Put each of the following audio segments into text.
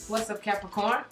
What's up, Capricorn?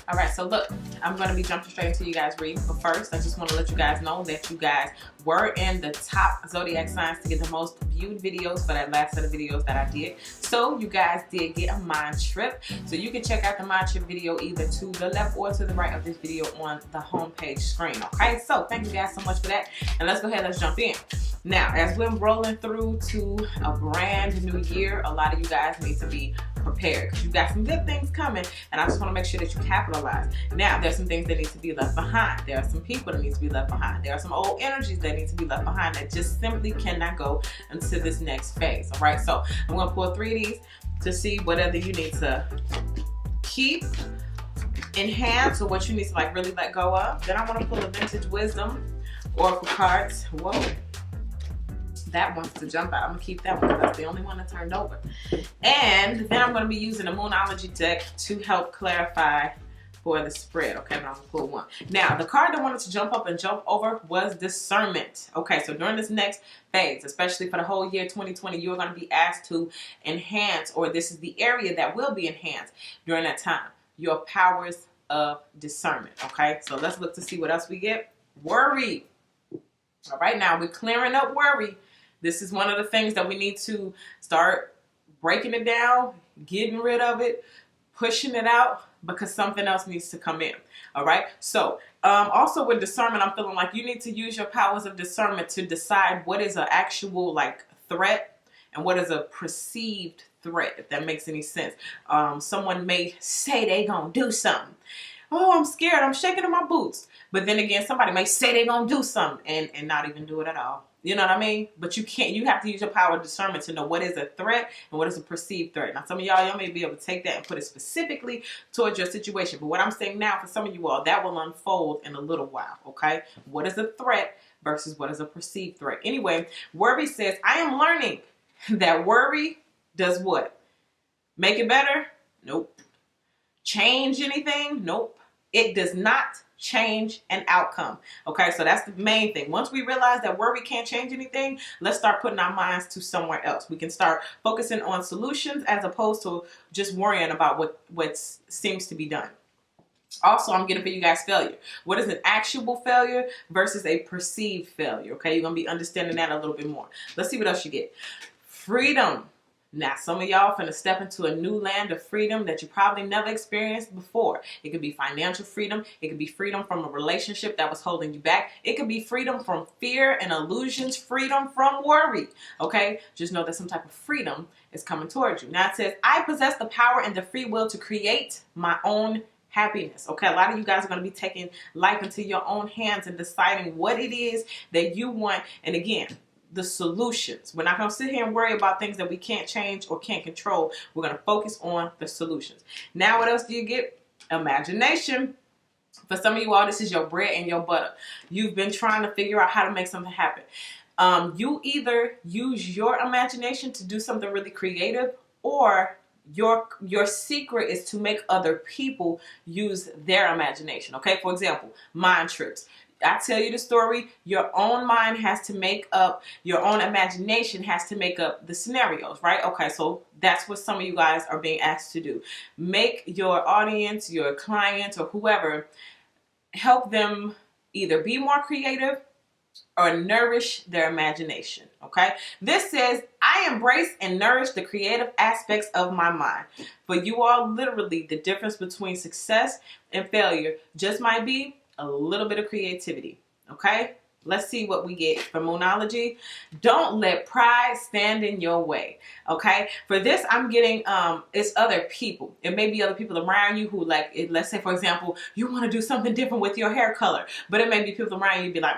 All right, so look, I'm going to be jumping straight into you guys' reading. But first, I just want to let you guys know that you guys were in the top zodiac signs to get the most viewed videos for that last set of videos that I did. So you guys did get a mind trip. So you can check out the mind trip video either to the left or to the right of this video on the homepage screen. Okay, so thank you guys so much for that. And let's go ahead, let's jump in. Now, as we're rolling through to a brand new year, a lot of you guys need to be prepared because you got some good things coming, and I just want to make sure that you capitalize. Now, there's some things that need to be left behind. There are some people that need to be left behind. There are some old energies that need to be left behind that just simply cannot go into this next phase. All right, so I'm going to pull 3 of these to see whatever you need to keep, enhance, or what you need to like really let go of. Then I want to pull a vintage wisdom oracle cards. Whoa. That wants to jump out. I'm gonna keep that one because that's the only one that turned over. And then I'm gonna be using a Moonology deck to help clarify for the spread. Okay, but I'm gonna pull one. Now, the card that wanted to jump up and jump over was Discernment. Okay, so during this next phase, especially for the whole year 2020, you're gonna be asked to enhance, or this is the area that will be enhanced during that time, your powers of discernment. Okay, so let's look to see what else we get. Worry. All right, now we're clearing up worry. This is one of the things that we need to start breaking it down, getting rid of it, pushing it out, because something else needs to come in. All right. So also with discernment, I'm feeling like you need to use your powers of discernment to decide what is an actual like threat and what is a perceived threat, if that makes any sense. Someone may say they gonna do something. Oh, I'm scared. I'm shaking in my boots. But then again, somebody may say they're gonna do something and not even do it at all. You know what I mean? But you have to use your power of discernment to know what is a threat and what is a perceived threat. Now, some of y'all may be able to take that and put it specifically towards your situation. But what I'm saying now, for some of you all, that will unfold in a little while, okay? What is a threat versus what is a perceived threat? Anyway, worry says, I am learning that worry does what? Make it better? Nope. Change anything? Nope. It does not change an outcome. Okay, so that's the main thing. Once we realize that worry can't change anything, let's start putting our minds to somewhere else. We can start focusing on solutions as opposed to just worrying about what seems to be done. Also, I'm getting for you guys failure. What is an actual failure versus a perceived failure? Okay, you're going to be understanding that a little bit more. Let's see what else you get. Freedom. Now, some of y'all finna step into a new land of freedom that you probably never experienced before. It could be financial freedom. It could be freedom from a relationship that was holding you back. It could be freedom from fear and illusions, freedom from worry. Okay? Just know that some type of freedom is coming towards you. Now it says, I possess the power and the free will to create my own happiness. Okay, a lot of you guys are going to be taking life into your own hands and deciding what it is that you want. And again, the solutions. We're not going to sit here and worry about things that we can't change or can't control. We're going to focus on the solutions. Now, what else do you get? Imagination. For some of you all, this is your bread and your butter. You've been trying to figure out how to make something happen. You either use your imagination to do something really creative, or your secret is to make other people use their imagination. Okay, for example, mind trips. I tell you the story, your own mind has to make up, your own imagination has to make up the scenarios, right? Okay, so that's what some of you guys are being asked to do. Make your audience, your clients, or whoever, help them either be more creative or nourish their imagination, okay? This says, I embrace and nourish the creative aspects of my mind. For you all, literally, the difference between success and failure just might be a little bit of creativity. Okay, let's see what we get from Moonology. Don't let pride stand in your way. Okay, for this I'm getting it's other people. It may be other people around you who like it. Let's say, for example, you want to do something different with your hair color, but it may be people around you be like,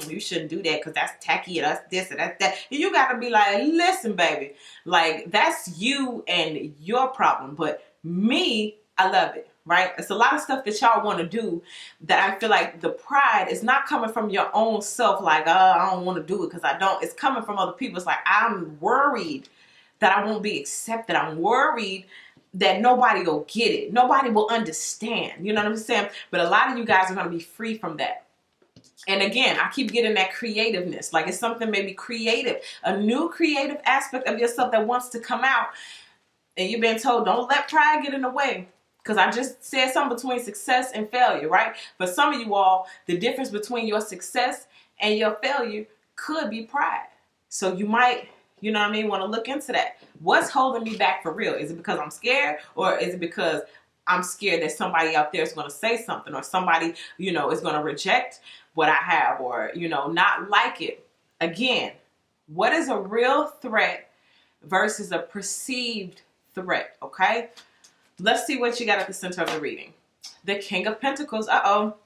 you shouldn't do that because that's tacky, or that's this, or that's that. And you got to be like, listen, baby, like that's you and your problem, but me, I love it. Right? It's a lot of stuff that y'all want to do that I feel like the pride is not coming from your own self, like, I don't want to do it because I don't. It's coming from other people. It's like, I'm worried that I won't be accepted. I'm worried that nobody will get it. Nobody will understand. You know what I'm saying? But a lot of you guys are going to be free from that. And again, I keep getting that creativeness. Like it's something maybe creative, a new creative aspect of yourself that wants to come out. And you've been told, don't let pride get in the way. Because I just said something between success and failure, right? For some of you all, the difference between your success and your failure could be pride. So you might, you know what I mean, want to look into that. What's holding me back for real? Is it because I'm scared, or is it because I'm scared that somebody out there is going to say something, or somebody, you know, is going to reject what I have, or, you know, not like it? Again, what is a real threat versus a perceived threat, okay? Let's see what you got at the center of the reading. The King of Pentacles. Uh-oh.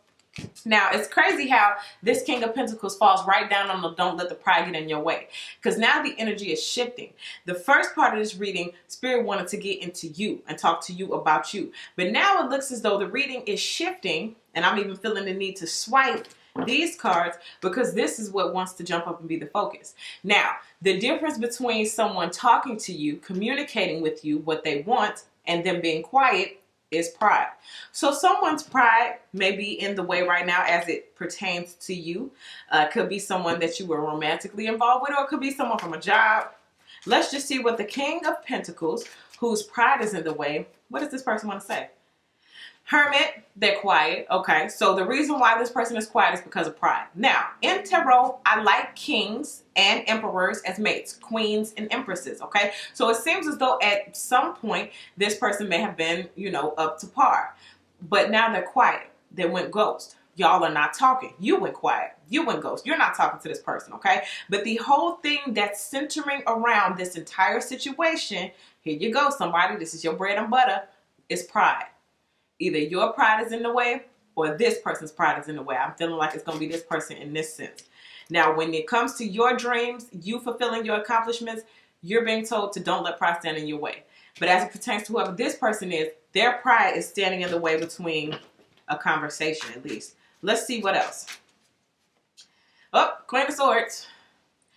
Now, it's crazy how this King of Pentacles falls right down on the don't let the pride get in your way. Because now the energy is shifting. The first part of this reading, Spirit wanted to get into you and talk to you about you. But now it looks as though the reading is shifting, and I'm even feeling the need to swipe these cards because this is what wants to jump up and be the focus. Now, the difference between someone talking to you, communicating with you what they want, and them being quiet is pride. So someone's pride may be in the way right now as it pertains to you. Could be someone that you were romantically involved with, or it could be someone from a job. Let's just see what the King of Pentacles, whose pride is in the way, what does this person want to say? Hermit, they're quiet. Okay, so the reason why this person is quiet is because of pride. Now, in tarot, I like kings and emperors as mates, queens and empresses, okay? So it seems as though at some point, this person may have been, you know, up to par. But now they're quiet. They went ghost. Y'all are not talking. You went quiet. You went ghost. You're not talking to this person, okay? But the whole thing that's centering around this entire situation, here you go, somebody, this is your bread and butter, is pride. Either your pride is in the way or this person's pride is in the way. I'm feeling like it's going to be this person in this sense. Now, when it comes to your dreams, you fulfilling your accomplishments, you're being told to don't let pride stand in your way. But as it pertains to whoever this person is, their pride is standing in the way between a conversation, at least. Let's see what else. Oh, Queen of Swords.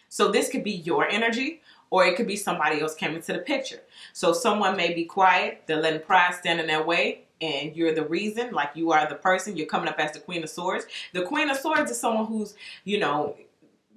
So this could be your energy, or it could be somebody else came into the picture. So someone may be quiet, they're letting pride stand in their way, and you're the reason, like you are the person, you're coming up as the Queen of Swords. The Queen of Swords is someone who's, you know,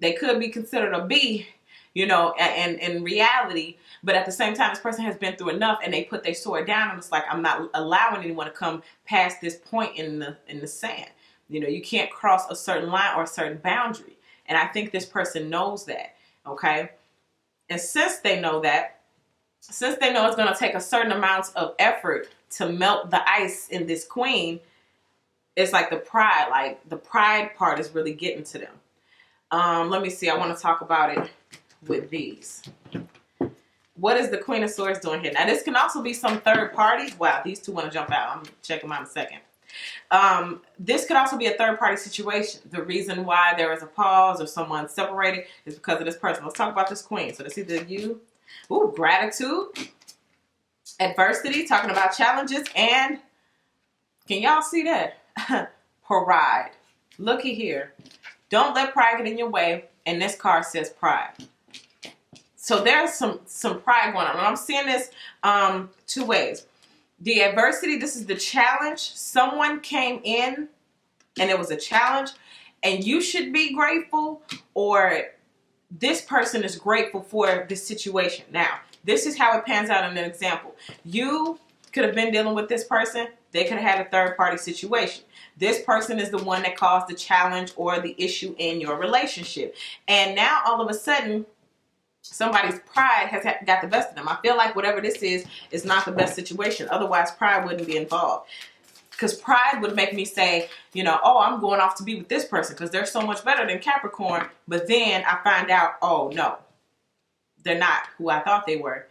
they could be considered a B, you know, and in reality, but at the same time, this person has been through enough and they put their sword down and it's like, I'm not allowing anyone to come past this point in the sand. You know, you can't cross a certain line or a certain boundary. And I think this person knows that, okay? And since they know that, since they know it's going to take a certain amount of effort to melt the ice in this queen, it's like the pride part is really getting to them. Let me see. I want to talk about it with these. What is the Queen of Swords doing here? Now, this can also be some third party. Wow, these two want to jump out. I'm going to check them out in a second. This could also be a third party situation. The reason why there is a pause or someone separated is because of this person. Let's talk about this queen. So that's either you. Ooh, gratitude. Adversity, talking about challenges, and can y'all see that? Pride. Looky here. Don't let pride get in your way. And this card says pride. So there's some pride going on. And I'm seeing this two ways. The adversity, this is the challenge. Someone came in and it was a challenge and you should be grateful, or this person is grateful for this situation. Now, this is how it pans out in an example. You could have been dealing with this person. They could have had a third party situation. This person is the one that caused the challenge or the issue in your relationship. And now all of a sudden, somebody's pride has got the best of them. I feel like whatever this is not the best situation. Otherwise, pride wouldn't be involved. Because pride would make me say, you know, oh, I'm going off to be with this person because they're so much better than Capricorn. But then I find out, oh, no, they're not who I thought they were.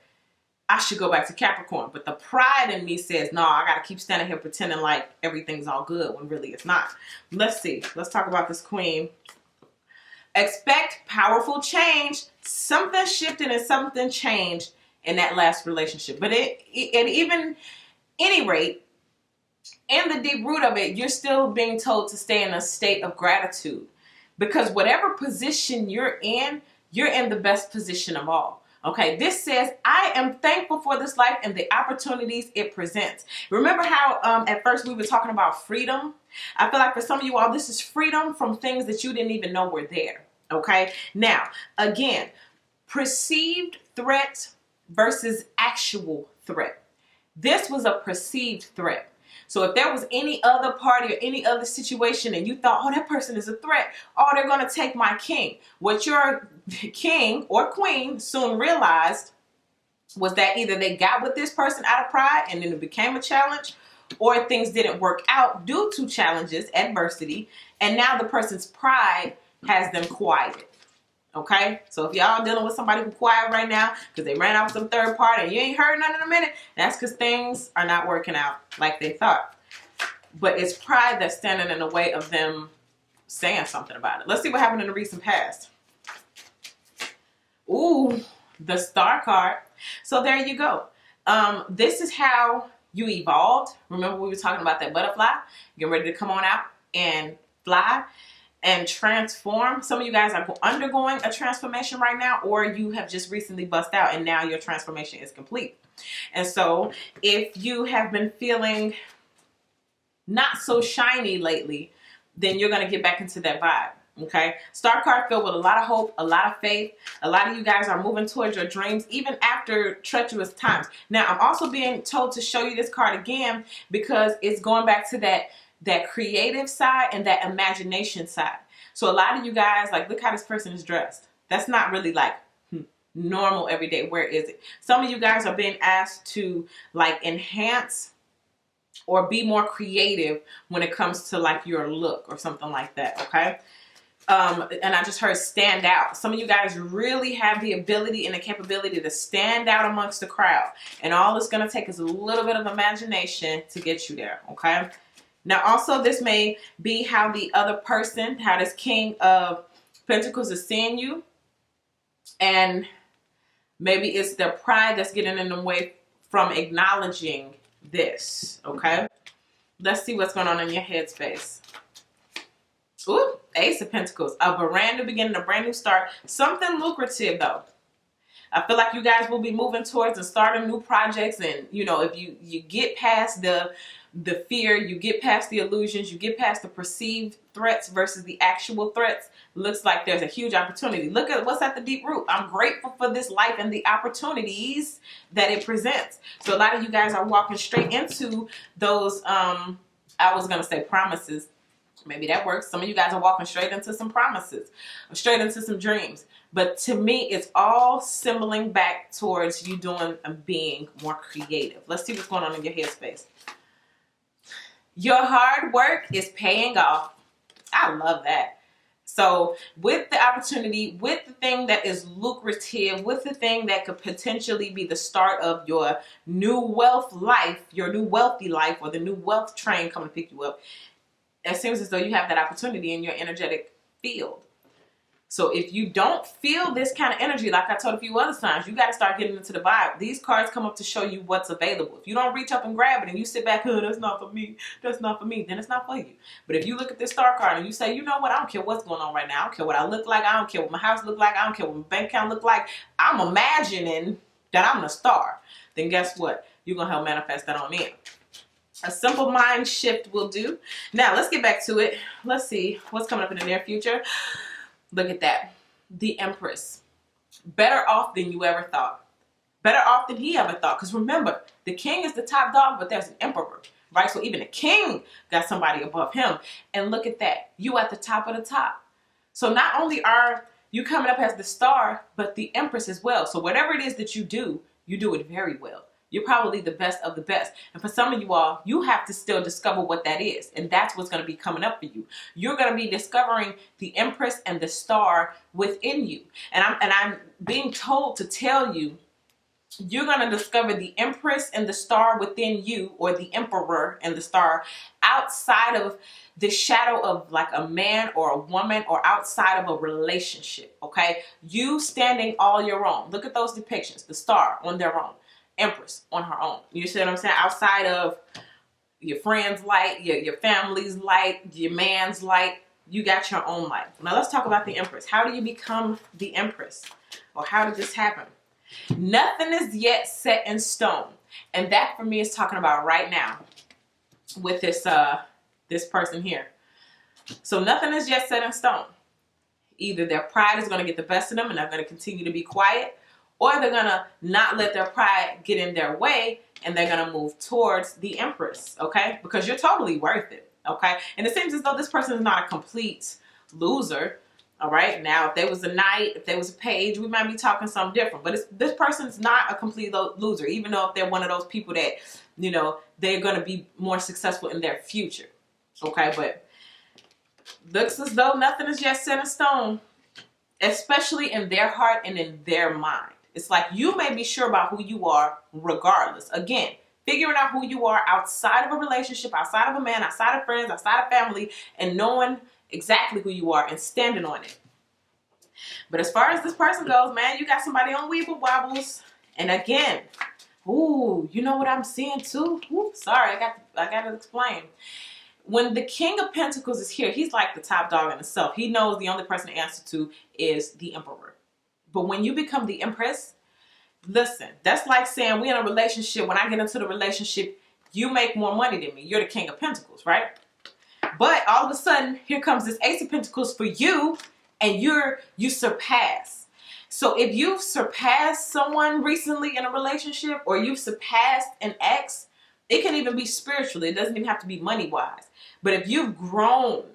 I should go back to Capricorn. But the pride in me says, no, I got to keep standing here pretending like everything's all good when really it's not. Let's see. Let's talk about this queen. Expect powerful change. Something shifted and something changed in that last relationship. But at even any rate, in the deep root of it, you're still being told to stay in a state of gratitude. Because whatever position you're in the best position of all. Okay, this says, I am thankful for this life and the opportunities it presents. Remember how at first we were talking about freedom? I feel like for some of you all, this is freedom from things that you didn't even know were there. Okay, now, again, perceived threat versus actual threat. This was a perceived threat. So if there was any other party or any other situation and you thought, oh, that person is a threat, oh, they're going to take my king. What your king or queen soon realized was that either they got with this person out of pride and then it became a challenge, or things didn't work out due to challenges, adversity, and now the person's pride has them quieted. Okay, so if y'all dealing with somebody who's quiet right now because they ran out with some third party and you ain't heard nothing in a minute, that's because things are not working out like they thought. But it's pride that's standing in the way of them saying something about it. Let's see what happened in the recent past. Ooh, the Star card. So there you go. This is how you evolved. Remember we were talking about that butterfly getting ready to come on out and fly and transform. Some of you guys are undergoing a transformation right now, or you have just recently bust out and now your transformation is complete. And so if you have been feeling not so shiny lately, then you're going to get back into that vibe. Okay, Star card filled with a lot of hope, a lot of faith. A lot of you guys are moving towards your dreams even after treacherous times. Now, I'm also being told to show you this card again because it's going back to that creative side and that imagination side. So a lot of you guys, like, look how this person is dressed. That's not really like normal everyday. Where is it? Some of you guys are being asked to like enhance or be more creative when it comes to like your look or something like that. Okay. And I just heard stand out. Some of you guys really have the ability and the capability to stand out amongst the crowd. And all it's going to take is a little bit of imagination to get you there. Okay. Now, also, this may be how the other person, how this King of Pentacles is seeing you. And maybe it's their pride that's getting in the way from acknowledging this. Okay. Let's see what's going on in your headspace. Ooh, Ace of Pentacles. A brand new beginning, a brand new start. Something lucrative, though. I feel like you guys will be moving towards and starting new projects. And, you know, if you get past the fear, you get past the illusions, you get past the perceived threats versus the actual threats, looks like there's a huge opportunity. Look at what's at the deep root. I'm grateful for this life and the opportunities that it presents. So a lot of you guys are walking straight into those, I was going to say promises. Maybe that works. Some of you guys are walking straight into some promises, straight into some dreams. But to me, it's all symboling back towards you doing and being more creative. Let's see what's going on in your headspace. Your hard work is paying off. I love that. So with the opportunity, with the thing that is lucrative, with the thing that could potentially be the start of your new wealth life, your new wealthy life, or the new wealth train coming to pick you up, it seems as though you have that opportunity in your energetic field. So if you don't feel this kind of energy, like I told a few other signs, you got to start getting into the vibe. These cards come up to show you what's available. If you don't reach up and grab it and you sit back, oh, that's not for me, that's not for me, then it's not for you. But if you look at this Star card and you say, you know what, I don't care what's going on right now. I don't care what I look like. I don't care what my house look like. I don't care what my bank account look like. I'm imagining that I'm the star. Then guess what? You're going to help manifest that on in. A simple mind shift will do. Now, let's get back to it. Let's see what's coming up in the near future. Look at that. The Empress. Better off than you ever thought. Better off than he ever thought. Because remember, the king is the top dog, but there's an emperor, right? So even the king got somebody above him. And look at that. You at the top of the top. So not only are you coming up as the star, but the Empress as well. So whatever it is that you do it very well. You're probably the best of the best. And for some of you all, you have to still discover what that is. And that's what's going to be coming up for you. You're going to be discovering the Empress and the star within you. And I'm being told to tell you, you're going to discover the Empress and the star within you, or the Emperor and the star outside of the shadow of like a man or a woman, or outside of a relationship. Okay. You standing all your own. Look at those depictions. The star on their own. Empress on her own. You see what I'm saying? Outside of your friends' light, your family's light, your man's light, you got your own light. Now let's talk about the Empress. How do you become the Empress? Or how did this happen? Nothing is yet set in stone. And that for me is talking about right now with this person here. So nothing is yet set in stone. Either their pride is going to get the best of them and they're going to continue to be quiet, or they're going to not let their pride get in their way, and they're going to move towards the Empress, okay? Because you're totally worth it, okay? And it seems as though this person is not a complete loser, all right? Now, if there was a knight, if there was a page, we might be talking something different. But this person's not a complete loser, even though if they're one of those people that, you know, they're going to be more successful in their future, okay? But looks as though nothing is yet set in stone, especially in their heart and in their mind. It's like you may be sure about who you are regardless. Again, figuring out who you are outside of a relationship, outside of a man, outside of friends, outside of family, and knowing exactly who you are and standing on it. But as far as this person goes, man, you got somebody on Weeble Wobbles. And again, ooh, you know what I'm seeing too? Ooh, sorry, I got to explain. When the King of Pentacles is here, he's like the top dog in himself. He knows the only person to answer to is the Emperor. But when you become the Empress, listen, that's like saying we're in a relationship. When I get into the relationship, you make more money than me. You're the King of Pentacles, right? But all of a sudden, here comes this Ace of Pentacles for you, and you surpass. So if you've surpassed someone recently in a relationship, or you've surpassed an ex, it can even be spiritually. It doesn't even have to be money-wise. But if you've grown,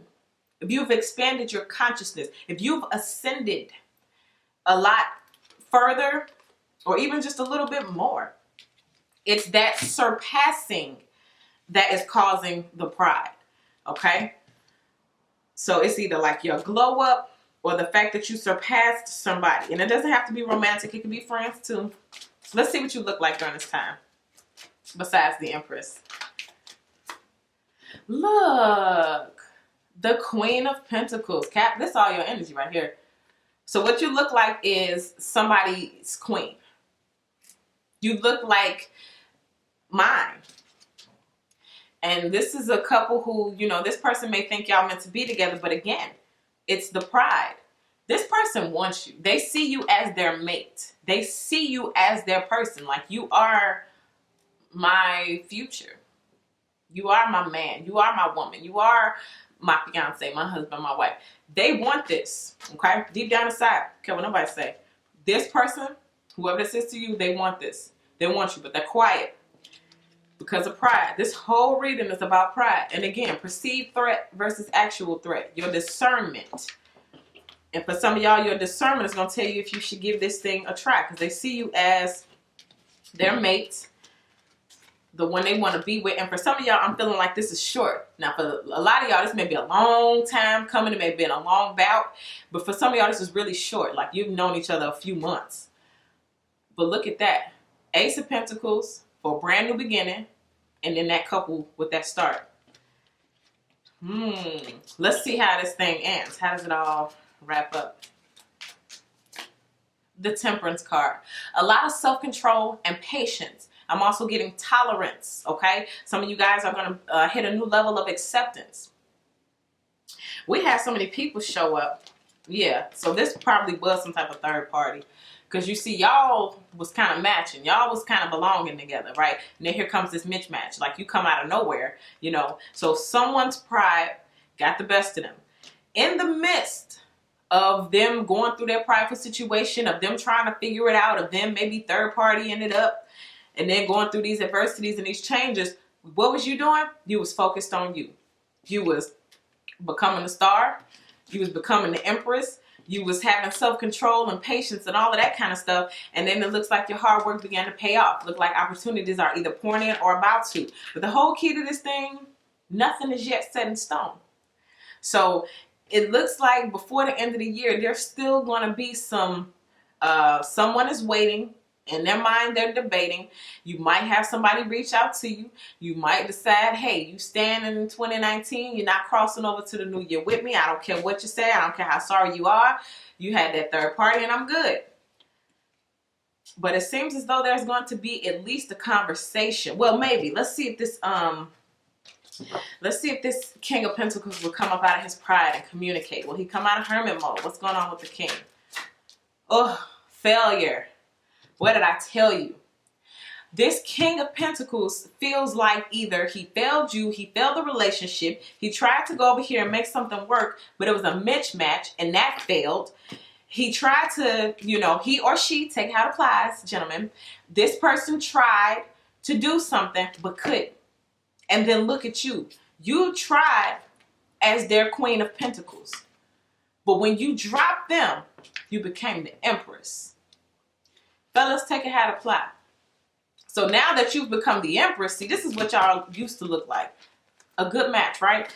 if you've expanded your consciousness, if you've ascended a lot further, or even just a little bit more, it's that surpassing that is causing the pride, okay? So it's either like your glow up or the fact that you surpassed somebody. And it doesn't have to be romantic. It can be friends too. Let's see what you look like during this time, besides the Empress. Look, the Queen of Pentacles. Cap, this is all your energy right here. So what you look like is somebody's queen. You look like mine. And this is a couple who, you know, this person may think y'all meant to be together, but again, it's the pride. This person wants you. They see you as their mate. They see you as their person. Like, you are my future. You are my man. You are my woman. You are my fiance, my husband, my wife. They want this, okay? Deep down inside, care what nobody say. This person, whoever this is to you, they want this. They want you, but they're quiet because of pride. This whole reading is about pride. And again, perceived threat versus actual threat. Your discernment. And for some of y'all, your discernment is going to tell you if you should give this thing a try, because they see you as their mate, the one they want to be with. And for some of y'all, I'm feeling like this is short. Now, for a lot of y'all, this may be a long time coming. It may have been a long bout. But for some of y'all, this is really short. Like, you've known each other a few months. But look at that. Ace of Pentacles for a brand new beginning. And then that couple with that start. Let's see how this thing ends. How does it all wrap up? The Temperance card. A lot of self-control and patience. I'm also getting tolerance, okay? Some of you guys are going to hit a new level of acceptance. We had so many people show up. Yeah, so this probably was some type of third party. Because you see, y'all was kind of matching. Y'all was kind of belonging together, right? And then here comes this mismatch. Like, you come out of nowhere, you know. So someone's pride got the best of them. In the midst of them going through their prideful situation, of them trying to figure it out, of them maybe third party ended up, and then going through these adversities and these changes, what was you doing? You was focused on you. You was becoming a star. You was becoming the Empress. You was having self-control and patience and all of that kind of stuff. And then it looks like your hard work began to pay off. Look like opportunities are either pouring in or about to. But the whole key to this thing, nothing is yet set in stone. So it looks like before the end of the year, there's still going to be some, someone is waiting. In their mind, they're debating. You might have somebody reach out to you. You might decide, hey, you stand in 2019. You're not crossing over to the new year with me. I don't care what you say. I don't care how sorry you are. You had that third party and I'm good. But it seems as though there's going to be at least a conversation. Well, maybe. Let's see if this King of Pentacles will come up out of his pride and communicate. Will he come out of hermit mode? What's going on with the king? Oh, failure. What did I tell you? This King of Pentacles feels like either he failed you, he failed the relationship, he tried to go over here and make something work, but it was a mismatch and that failed. he tried to, you know, he or she, take how it applies, gentlemen. This person tried to do something but couldn't. And then look at you. You tried as their Queen of Pentacles. But when you dropped them, you became the Empress. Fellas, take it how it apply. So now that you've become the Empress, see, this is what y'all used to look like. A good match, right?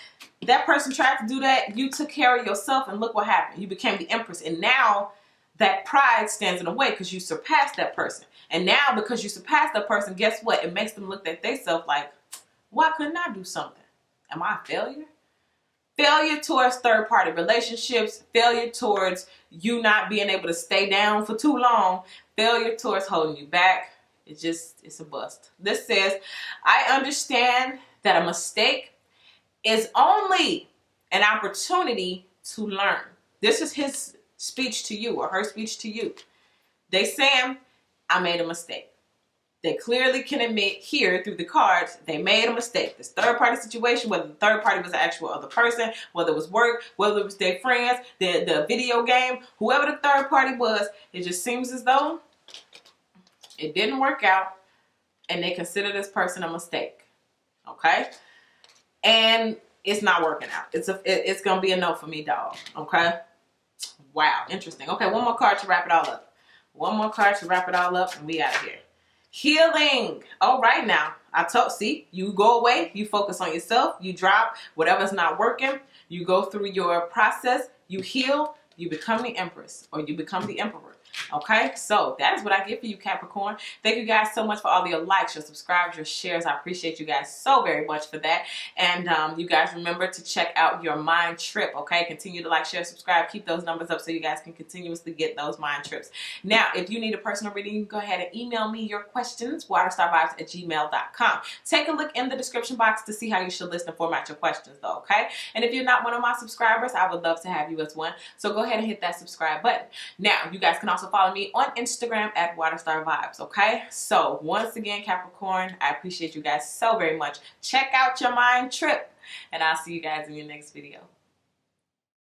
That person tried to do that. You took care of yourself, and look what happened. You became the Empress. And now that pride stands in the way because you surpassed that person. And now because you surpassed that person, guess what? It makes them look at themselves like, why couldn't I do something? Am I a failure? Failure towards third-party relationships, failure towards you not being able to stay down for too long, failure towards holding you back. It's a bust. This says, I understand that a mistake is only an opportunity to learn. This is his speech to you or her speech to you. They saying, I made a mistake. They clearly can admit here through the cards, they made a mistake. This third party situation, whether the third party was the actual other person, whether it was work, whether it was their friends, the video game, whoever the third party was, it just seems as though it didn't work out and they consider this person a mistake. Okay? And it's not working out. It's going to be a no for me, dog. Okay? Wow. Interesting. Okay, one more card to wrap it all up. One more card to wrap it all up and we out of here. Healing. All right now. See, you go away, you focus on yourself, you drop whatever's not working, you go through your process, you heal, you become the Empress or you become the Emperor. Okay, so that is what I get for you, Capricorn. Thank you guys so much for all your likes, your subscribes, your shares. I appreciate you guys so very much for that. And you guys remember to check out your mind trip, okay? Continue to like, share, subscribe. Keep those numbers up so you guys can continuously get those mind trips. Now, if you need a personal reading, you can go ahead and email me your questions, waterstarvibes@gmail.com. Take a look in the description box to see how you should list and format your questions, though, okay? And if you're not one of my subscribers, I would love to have you as one. So go ahead and hit that subscribe button. Now, you guys can also follow me on Instagram at waterstarvibes, okay? So once again, Capricorn, I appreciate you guys so very much. Check out your mind trip and I'll see you guys in your next video.